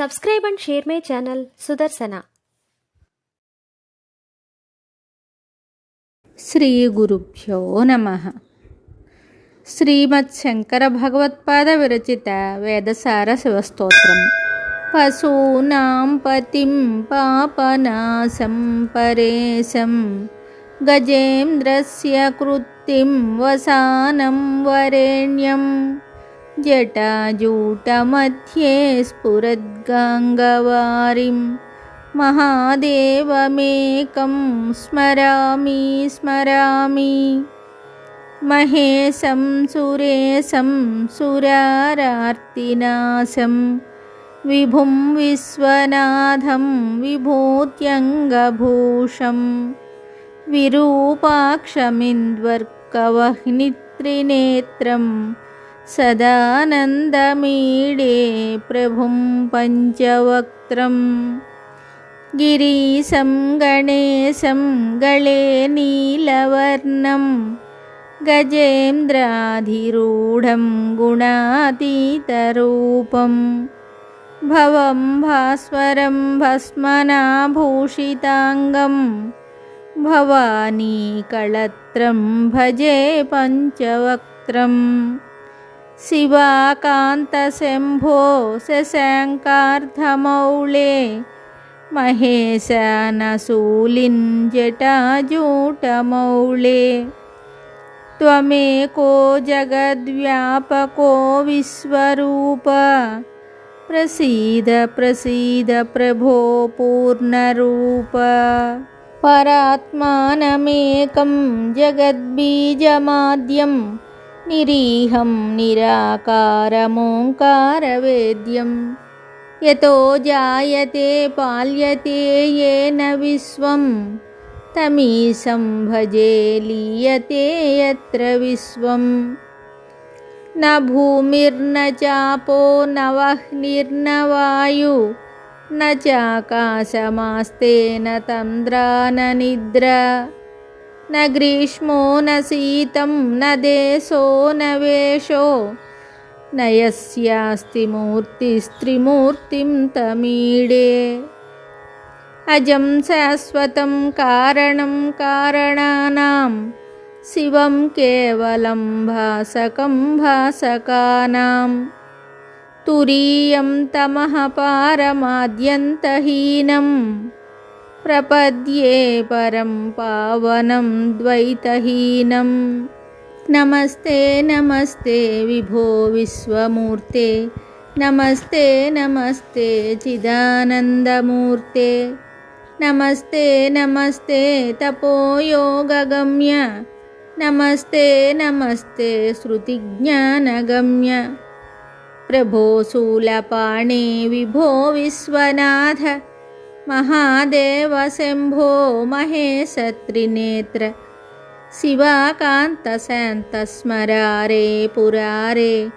Subscribe and share my channel Sudarsana. Shri గురుభ్యో నమః. శ్రీమత్ శంకర భగవత్పాద విరచిత వేదసార శివస్తోత్రం. పశూనాం పతిం పాపనాశం పరేశం గజేంద్రస్య కృత్తిం వసానం వరేణ్యం జటాజూటమధ్యే స్ఫురద్గాంగవారిం మహాదేవమేకం స్మరామి స్మరామి. మహేశం సురేశం సురారార్తినాశం విభుం విశ్వనాథం విభూత్యంగభూషం విరూపాక్షమింద్వర్కవహ్నిత్రినేత్రం సదానందమీడే ప్రభుం పంచవక్త్రం. గిరీశం గణేశం గళే నీలవర్ణం గజేంద్రాధిరూఢం గుణాతీతరూపం భవం భాస్వరం భస్మనాభూషితాంగం భవానీకళత్రం భజే పంచవక్త్రం. శివాకాంతశంభో శశాంకార్ధమౌళే మహేశానశూలిన్ జటాజూటమౌళే. త్వమేకో జగద్వ్యాపకో విశ్వరూప ప్రసీద ప్రసీద ప్రభో పూర్ణరూప. పరాత్మానమేకం జగద్బీజమాద్యం నిరీహం నిరాకారమోంకారవేద్యం. యతో జాయతే పాల్యతే येन విశ్వం తమీశం భజే లీయతే యత్ర విశ్వం. న భూమిర్న చాపో న వహ్నిర్న వాయు న చాకాశమాస్తే న తంద్రా న నిద్రా న గ్రీష్మో న శీతం న దేశో న వేషో న యస్యాస్తి మూర్తిస్త్రిమూర్తిం తమీడే. అజం శాశ్వతం కారణం కారణానాం శివం కేవలం భాసకం భాసకానాం. తురీయం తమః పారమాద్యంతహీనం ప్రపద్యే పరం పావనం ద్వైతహీనం. నమస్తే నమస్తే విభో విశ్వమూర్తే నమస్తే నమస్తే చిదానందమూర్తే. నమస్తే నమస్తే తపోయోగగమ్య నమస్తే నమస్తే శృతిజ్ఞానగమ్య. ప్రభో శూలపాణే విభో విశ్వనాథ మహాదేవ శంభో మహేశ త్రినేత్ర. శివాకాంతశాంతస్మరారే పురారే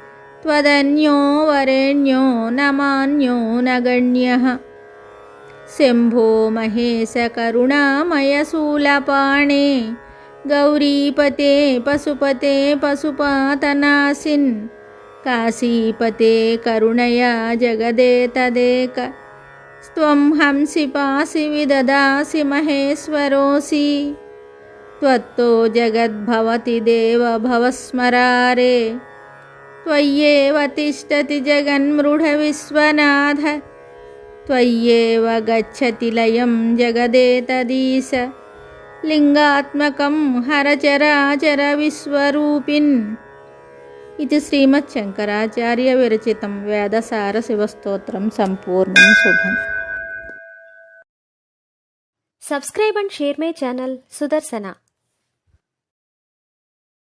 త్వదన్యో వరేణ్యో నమాన్యో నగణ్యః. శంభో మహేశ కరుణామయ శూలపాణే గౌరీపతే పశుపతే పశుపాతనాశిన్. కాశీపతే కరుణయా జగదేతదేక. స్త్వం హంసి పాసి విదదాసి మహేశ్వరోసి. త్వత్తో జగద్భవతి దేవ భవస్మరారే. త్వయ్యేవ తిష్టతి జగన్మృఢ విశ్వనాథ. త్వయ్యేవ గచ్చతి లయం జగదేతదీశ. లింగాత్మకం హరచరాచర విశ్వరూపిన్. ఇది శ్రీమత్ శంకరాచార్య విరచితం వేదసార శివస్తోత్రం సంపూర్ణం శుభం. Subscribe and share my channel Sudarsana.